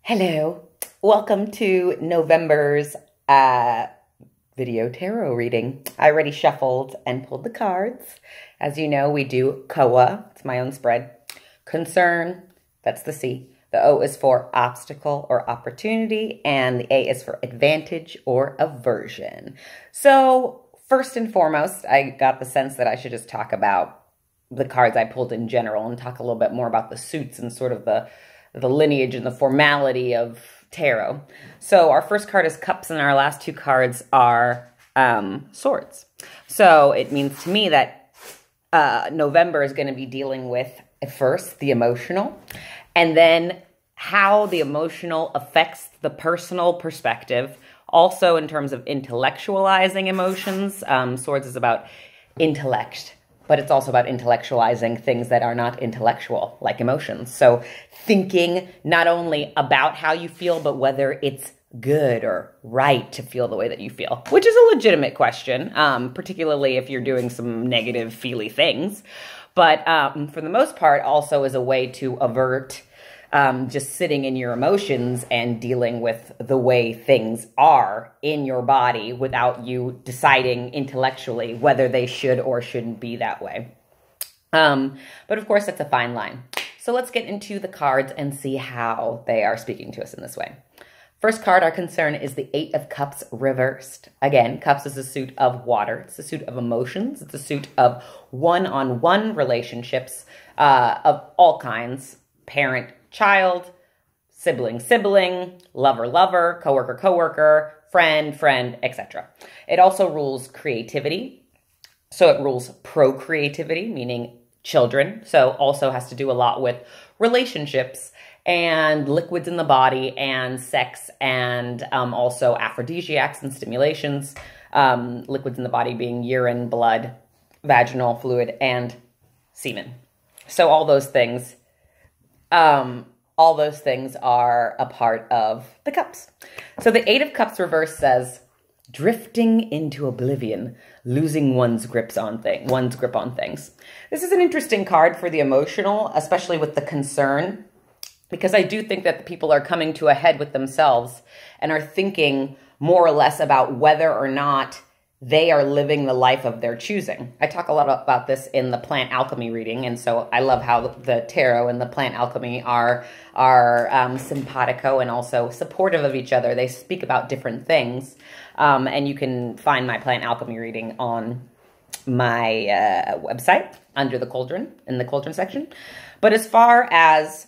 Hello, welcome to November's video tarot reading. I already shuffled and pulled the cards. As you know, we do COA, it's my own spread. Concern, that's the C. The O is for obstacle or opportunity, and the A is for advantage or aversion. So first and foremost, I got the sense that I should just talk about the cards I pulled in general and talk a little bit more about the suits and sort of the lineage and the formality of tarot. So our first card is Cups and our last two cards are Swords. So it means to me that November is going to be dealing with, at first, the emotional, and then how the emotional affects the personal perspective. Also in terms of intellectualizing emotions. Swords is about intellect, but it's also about intellectualizing things that are not intellectual, like emotions. So thinking not only about how you feel, but whether it's good or right to feel the way that you feel, which is a legitimate question, particularly if you're doing some negative, feely things. But for the most part, also is a way to avert just sitting in your emotions and dealing with the way things are in your body without you deciding intellectually whether they should or shouldn't be that way. But of course, that's a fine line. So let's get into the cards and see how they are speaking to us in this way. First card, our concern, is the Eight of Cups reversed. Again, Cups is a suit of water. It's a suit of emotions. It's a suit of one-on-one relationships of all kinds. Parent, child, sibling, sibling, lover, lover, coworker, coworker, friend, friend, etc. It also rules creativity. So it rules procreativity, meaning children. So also has to do a lot with relationships and liquids in the body and sex and also aphrodisiacs and stimulations. Liquids in the body being urine, blood, vaginal fluid, and semen. So all those things are a part of the Cups. So the Eight of Cups reverse says, drifting into oblivion, losing one's grip on things. This is an interesting card for the emotional, especially with the concern, because I do think that the people are coming to a head with themselves and are thinking more or less about whether or not they are living the life of their choosing. I talk a lot about this in the plant alchemy reading, and so I love how the tarot and the plant alchemy are simpatico and also supportive of each other. They speak about different things, and you can find my plant alchemy reading on my website under the cauldron, in the cauldron section. But as far as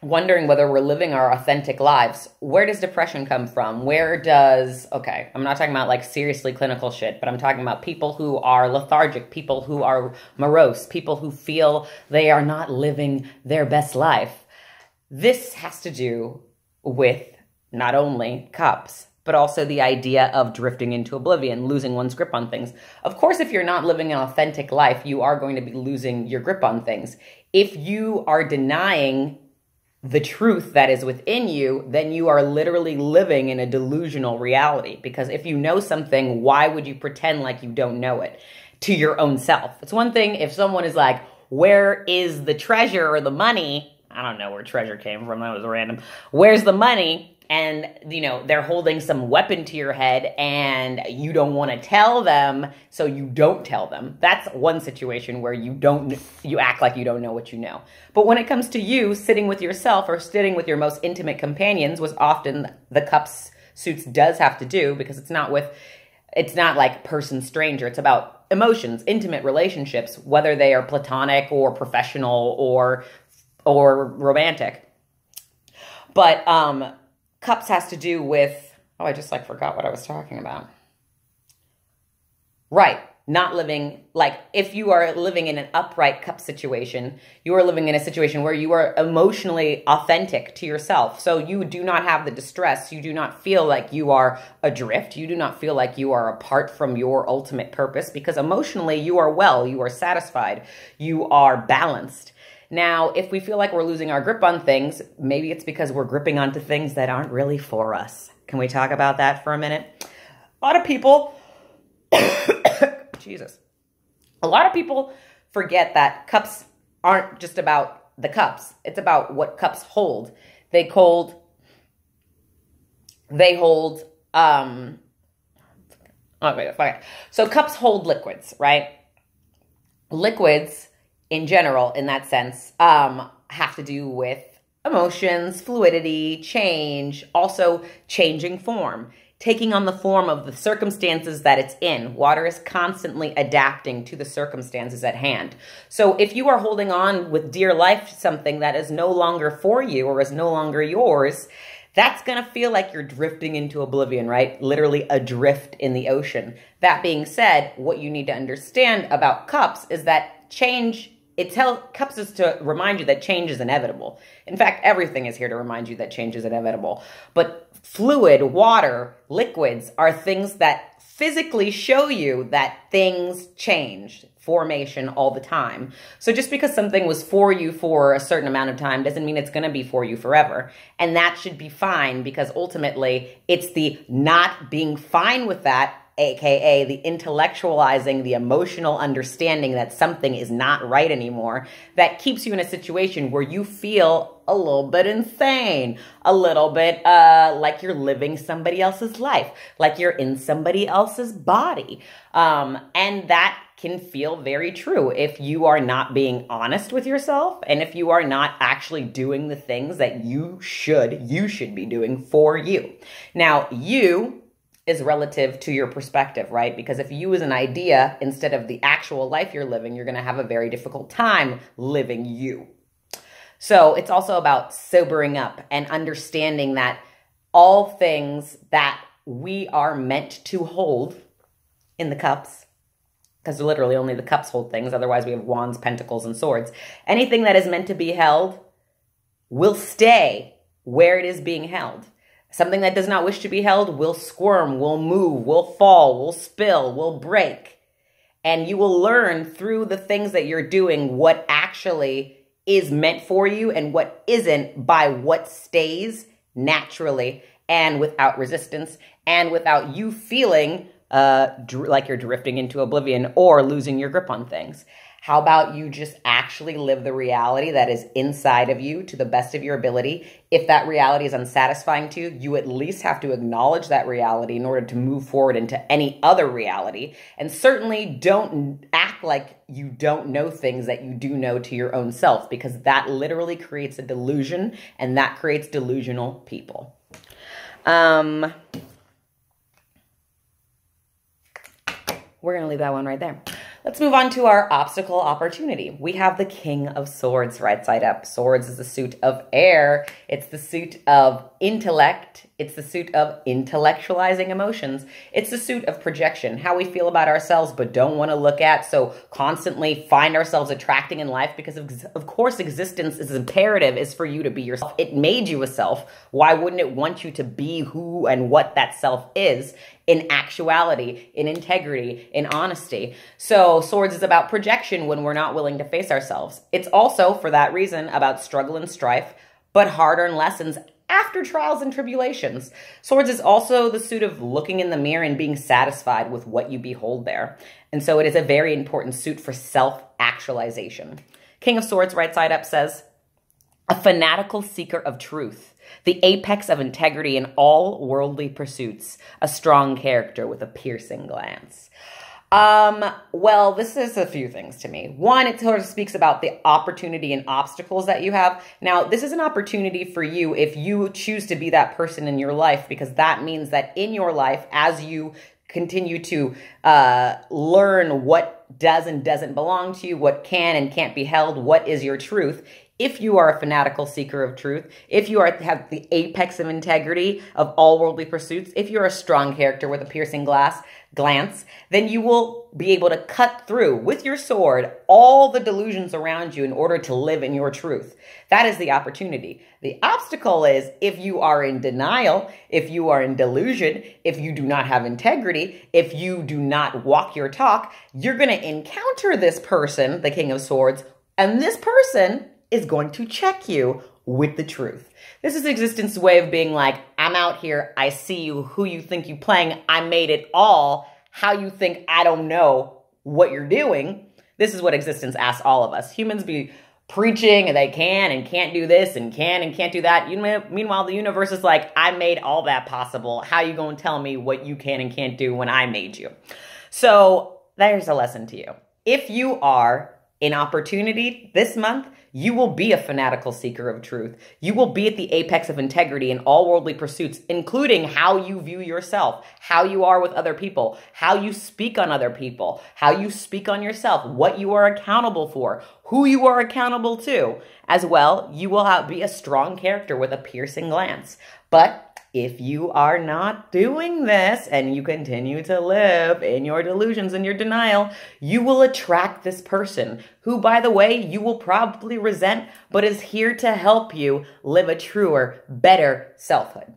wondering whether we're living our authentic lives, where does depression come from? Okay, I'm not talking about like seriously clinical shit, but I'm talking about people who are lethargic, people who are morose, people who feel they are not living their best life. This has to do with not only Cups, but also the idea of drifting into oblivion, losing one's grip on things. Of course, if you're not living an authentic life, you are going to be losing your grip on things. If you are denying the truth that is within you, then you are literally living in a delusional reality. Because if you know something, why would you pretend like you don't know it to your own self? It's one thing if someone is like, where is the treasure or the money? I don't know where treasure came from. That was random. Where's the money? And, you know, they're holding some weapon to your head and you don't want to tell them, so you don't tell them. That's one situation where you act like you don't know what you know. But when it comes to you sitting with yourself or sitting with your most intimate companions, was often the Cups suits does have to do, because it's not like person stranger. It's about emotions, intimate relationships, whether they are platonic or professional or romantic. But, Cups has to do with, I just forgot what I was talking about. Right. Not living, if you are living in an upright Cup situation, you are living in a situation where you are emotionally authentic to yourself. So you do not have the distress. You do not feel like you are adrift. You do not feel like you are apart from your ultimate purpose, because emotionally you are well, you are satisfied, you are balanced. Now, if we feel like we're losing our grip on things, maybe it's because we're gripping onto things that aren't really for us. Can we talk about that for a minute? A lot of people, Jesus, a lot of people forget that Cups aren't just about the cups. It's about what cups hold. They hold They hold, okay. So cups hold liquids, right? Liquids in general, in that sense, have to do with emotions, fluidity, change, also changing form, taking on the form of the circumstances that it's in. Water is constantly adapting to the circumstances at hand. So if you are holding on with dear life to something that is no longer for you or is no longer yours, that's going to feel like you're drifting into oblivion, right? Literally adrift in the ocean. That being said, what you need to understand about cups is that cups is to remind you that change is inevitable. In fact, everything is here to remind you that change is inevitable. But fluid, water, liquids are things that physically show you that things change, formation all the time. So just because something was for you for a certain amount of time doesn't mean it's going to be for you forever. And that should be fine, because ultimately it's the not being fine with that, aka the intellectualizing, the emotional understanding that something is not right anymore, that keeps you in a situation where you feel a little bit insane, a little bit like you're living somebody else's life, like you're in somebody else's body. And that can feel very true if you are not being honest with yourself and if you are not actually doing the things that you should be doing for you. Now, you is relative to your perspective, right? Because if you is an idea instead of the actual life you're living, you're going to have a very difficult time living you. So it's also about sobering up and understanding that all things that we are meant to hold in the cups, because literally only the cups hold things, otherwise we have wands, pentacles, and swords. Anything that is meant to be held will stay where it is being held. Something that does not wish to be held will squirm, will move, will fall, will spill, will break. And you will learn through the things that you're doing what actually is meant for you and what isn't, by what stays naturally and without resistance and without you feeling like you're drifting into oblivion or losing your grip on things. How about you just actually live the reality that is inside of you to the best of your ability? If that reality is unsatisfying to you, you at least have to acknowledge that reality in order to move forward into any other reality. And certainly don't act like you don't know things that you do know to your own self, because that literally creates a delusion, and that creates delusional people. We're going to leave that one right there. Let's move on to our obstacle opportunity. We have the King of Swords right side up. Swords is the suit of air. It's the suit of intellect. It's the suit of intellectualizing emotions. It's the suit of projection, how we feel about ourselves but don't want to look at, so constantly find ourselves attracting in life, because of course existence is imperative, is for you to be yourself. It made you a self. Why wouldn't it want you to be who and what that self is in actuality, in integrity, in honesty? So swords is about projection when we're not willing to face ourselves. It's also, for that reason, about struggle and strife, but hard-earned lessons after trials and tribulations. Swords is also the suit of looking in the mirror and being satisfied with what you behold there. And so it is a very important suit for self-actualization. King of Swords, right side up, says, a fanatical seeker of truth, the apex of integrity in all worldly pursuits, a strong character with a piercing glance. Well, this is a few things to me. One, it sort of speaks about the opportunity and obstacles that you have. Now, this is an opportunity for you if you choose to be that person in your life, because that means that in your life, as you continue to learn what does and doesn't belong to you, what can and can't be held, what is your truth. If you are a fanatical seeker of truth, if you have the apex of integrity of all worldly pursuits, if you're a strong character with a piercing glance, then you will be able to cut through with your sword all the delusions around you in order to live in your truth. That is the opportunity. The obstacle is if you are in denial, if you are in delusion, if you do not have integrity, if you do not walk your talk, you're going to encounter this person, the King of Swords, and this person is going to check you with the truth. This is existence's way of being like, I'm out here, I see you, who you think you playing, I made it all, how you think I don't know what you're doing. This is what existence asks all of us. Humans be preaching they can and can't do this and can and can't do that. Meanwhile, the universe is like, I made all that possible. How you going to tell me what you can and can't do when I made you? So there's a lesson to you. If you are in opportunity this month, you will be a fanatical seeker of truth. You will be at the apex of integrity in all worldly pursuits, including how you view yourself, how you are with other people, how you speak on other people, how you speak on yourself, what you are accountable for, who you are accountable to. As well, you will be a strong character with a piercing glance. But if you are not doing this and you continue to live in your delusions and your denial, you will attract this person who, by the way, you will probably resent, but is here to help you live a truer, better selfhood.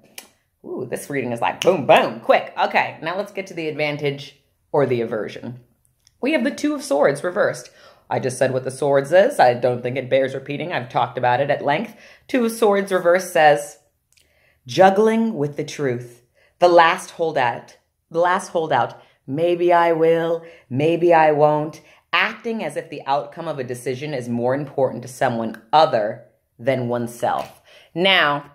Ooh, this reading is like boom, boom, quick. Okay, now let's get to the advantage or the aversion. We have the Two of Swords reversed. I just said what the Swords is. I don't think it bears repeating. I've talked about it at length. Two of Swords reversed says, juggling with the truth. The last holdout. Maybe I will, maybe I won't. Acting as if the outcome of a decision is more important to someone other than oneself. Now,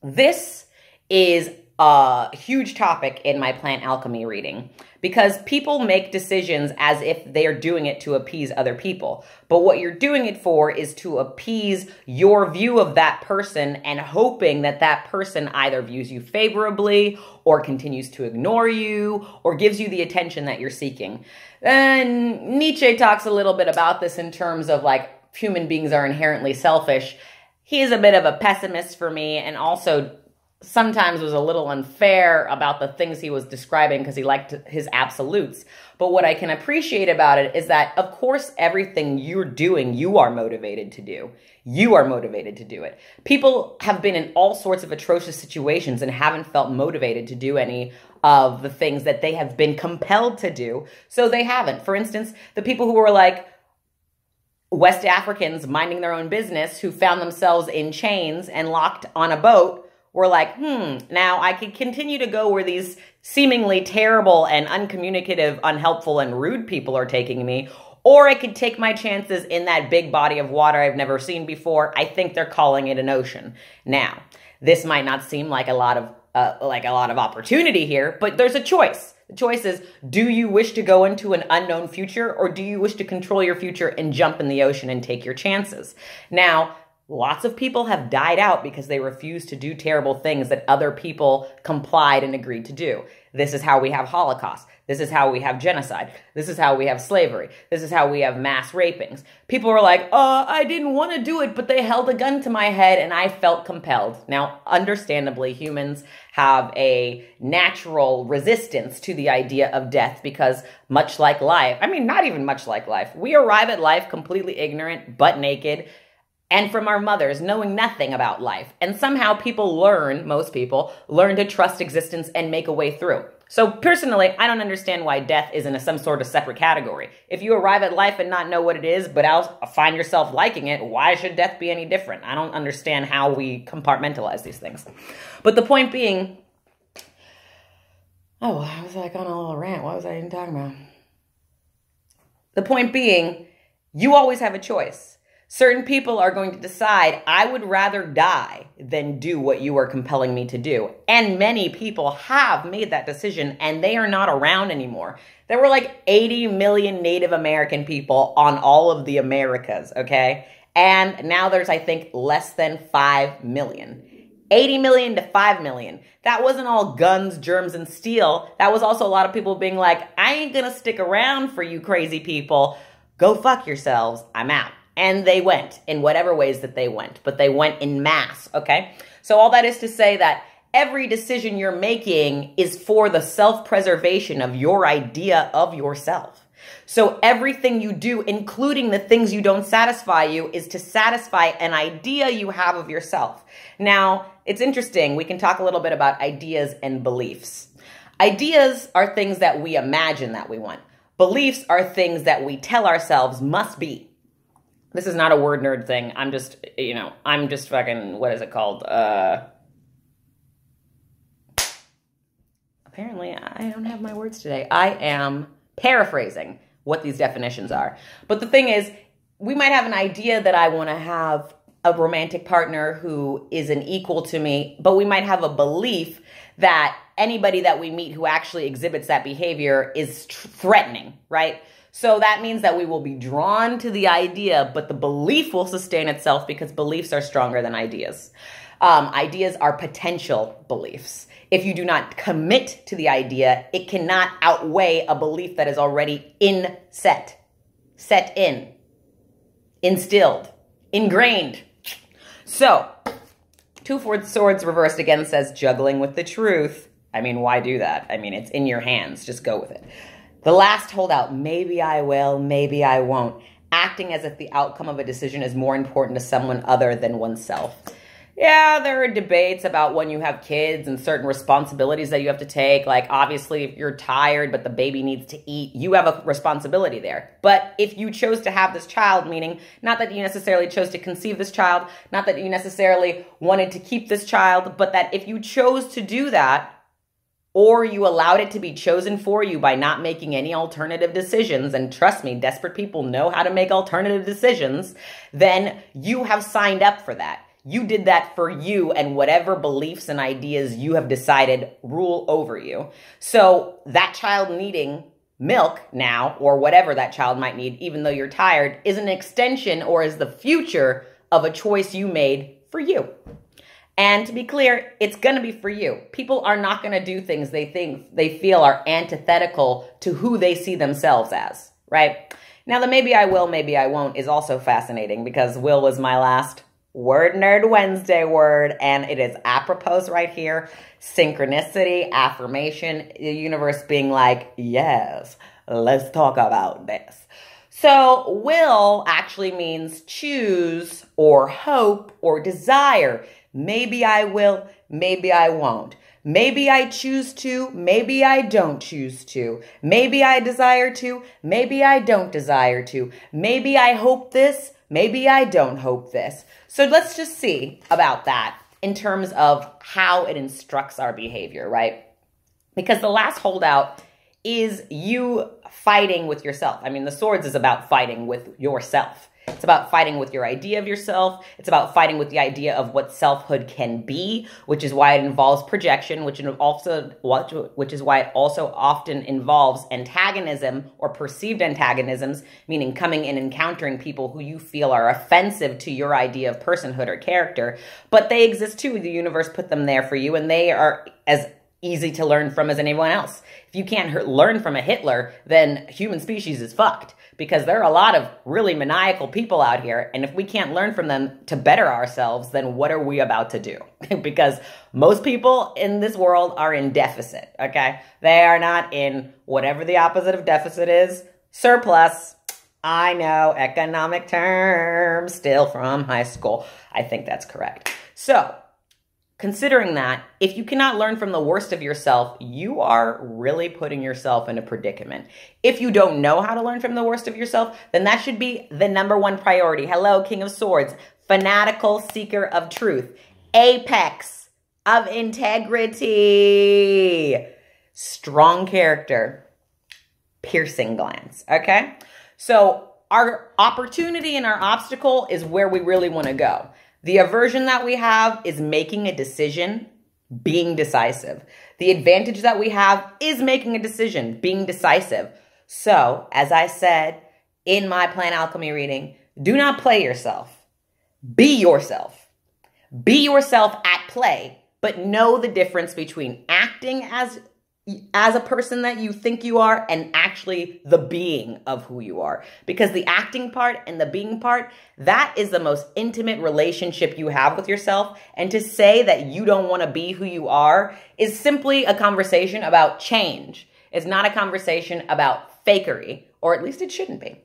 this is a huge topic in my plant alchemy reading because people make decisions as if they're doing it to appease other people. But what you're doing it for is to appease your view of that person and hoping that that person either views you favorably or continues to ignore you or gives you the attention that you're seeking. And Nietzsche talks a little bit about this in terms of like human beings are inherently selfish. He's a bit of a pessimist for me and also sometimes was a little unfair about the things he was describing because he liked his absolutes. But what I can appreciate about it is that, of course, everything you're doing, you are motivated to do. You are motivated to do it. People have been in all sorts of atrocious situations and haven't felt motivated to do any of the things that they have been compelled to do. So they haven't. For instance, the people who were like West Africans minding their own business who found themselves in chains and locked on a boat were like, now I could continue to go where these seemingly terrible and uncommunicative, unhelpful, and rude people are taking me, or I could take my chances in that big body of water I've never seen before. I think they're calling it an ocean. Now, this might not seem like a lot of opportunity here, but there's a choice. The choice is, do you wish to go into an unknown future, or do you wish to control your future and jump in the ocean and take your chances? Now, lots of people have died out because they refused to do terrible things that other people complied and agreed to do. This is how we have Holocaust. This is how we have genocide. This is how we have slavery. This is how we have mass rapings. People were like, I didn't want to do it, but they held a gun to my head and I felt compelled. Now, understandably, humans have a natural resistance to the idea of death because much like life, I mean, not even much like life, we arrive at life completely ignorant, butt naked, and from our mothers, knowing nothing about life. And somehow most people learn to trust existence and make a way through. So personally, I don't understand why death isn't some sort of separate category. If you arrive at life and not know what it is, but find yourself liking it, why should death be any different? I don't understand how we compartmentalize these things. But the point being, I was like on a little rant. What was I even talking about? The point being, you always have a choice. Certain people are going to decide, I would rather die than do what you are compelling me to do. And many people have made that decision and they are not around anymore. There were like 80 million Native American people on all of the Americas, okay? And now there's, I think, less than 5 million. 80 million to 5 million. That wasn't all guns, germs, and steel. That was also a lot of people being like, I ain't gonna stick around for you crazy people. Go fuck yourselves. I'm out. And they went in whatever ways that they went, but they went in mass, okay? So all that is to say that every decision you're making is for the self-preservation of your idea of yourself. So everything you do, including the things you don't satisfy you, is to satisfy an idea you have of yourself. Now, it's interesting. We can talk a little bit about ideas and beliefs. Ideas are things that we imagine that we want. Beliefs are things that we tell ourselves must be. This is not a word nerd thing. I'm just fucking, what is it called? Apparently, I don't have my words today. I am paraphrasing what these definitions are. But the thing is, we might have an idea that I want to have a romantic partner who is an equal to me, but we might have a belief that anybody that we meet who actually exhibits that behavior is threatening, right? So that means that we will be drawn to the idea, but the belief will sustain itself because beliefs are stronger than ideas. Ideas are potential beliefs. If you do not commit to the idea, it cannot outweigh a belief that is already set in, instilled, ingrained. So, two swords reversed again says juggling with the truth. I mean, why do that? I mean, it's in your hands. Just go with it. The last holdout, maybe I will, maybe I won't. Acting as if the outcome of a decision is more important to someone other than oneself. Yeah, there are debates about when you have kids and certain responsibilities that you have to take. Like, obviously, if you're tired but the baby needs to eat, you have a responsibility there. But if you chose to have this child, meaning not that you necessarily chose to conceive this child, not that you necessarily wanted to keep this child, but that if you chose to do that, or you allowed it to be chosen for you by not making any alternative decisions, and trust me, desperate people know how to make alternative decisions, then you have signed up for that. You did that for you and whatever beliefs and ideas you have decided rule over you. So that child needing milk now, or whatever that child might need, even though you're tired, is an extension or is the future of a choice you made for you. And to be clear, it's going to be for you. People are not going to do things they feel are antithetical to who they see themselves as, right? Now, the maybe I will, maybe I won't is also fascinating because will was my last Word Nerd Wednesday word, and it is apropos right here. Synchronicity, affirmation, the universe being like, yes, let's talk about this. So will actually means choose or hope or desire. Maybe I will, maybe I won't. Maybe I choose to, maybe I don't choose to. Maybe I desire to, maybe I don't desire to. Maybe I hope this, maybe I don't hope this. So let's just see about that in terms of how it instructs our behavior, right? Because the last holdout is you fighting with yourself. I mean, the swords is about fighting with yourself. It's about fighting with your idea of yourself. It's about fighting with the idea of what selfhood can be, which is why it involves projection, which is why it also often involves antagonism or perceived antagonisms, meaning coming and encountering people who you feel are offensive to your idea of personhood or character. But they exist too. The universe put them there for you, and they are as easy to learn from as anyone else. If you can't learn from a Hitler, then human species is fucked. Because there are a lot of really maniacal people out here, and if we can't learn from them to better ourselves, then what are we about to do? Because most people in this world are in deficit, okay? They are not in whatever the opposite of deficit is, surplus. I know, economic terms, still from high school. I think that's correct. So, considering that, if you cannot learn from the worst of yourself, you are really putting yourself in a predicament. If you don't know how to learn from the worst of yourself, then that should be the #1 priority. Hello, King of Swords, fanatical seeker of truth, apex of integrity, strong character, piercing glance, okay? So our opportunity and our obstacle is where we really want to go. The aversion that we have is making a decision, being decisive. The advantage that we have is making a decision, being decisive. So, as I said in my Plant Alchemy reading, do not play yourself. Be yourself. Be yourself at play, but know the difference between acting as a person that you think you are and actually the being of who you are. Because the acting part and the being part, that is the most intimate relationship you have with yourself. And to say that you don't want to be who you are is simply a conversation about change. It's not a conversation about fakery, or at least it shouldn't be.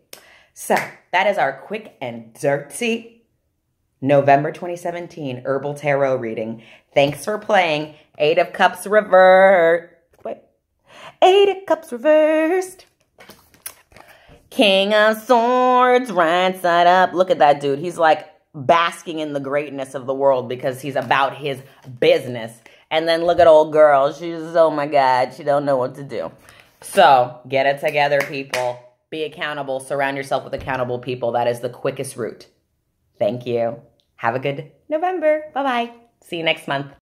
So that is our quick and dirty November 2017 Herbal Tarot reading. Thanks for playing. 8 of Cups reversed. 8 of Cups reversed. King of Swords, right side up. Look at that dude. He's like basking in the greatness of the world because he's about his business. And then look at old girl. She's, oh my God, she don't know what to do. So get it together, people. Be accountable. Surround yourself with accountable people. That is the quickest route. Thank you. Have a good November. Bye-bye. See you next month.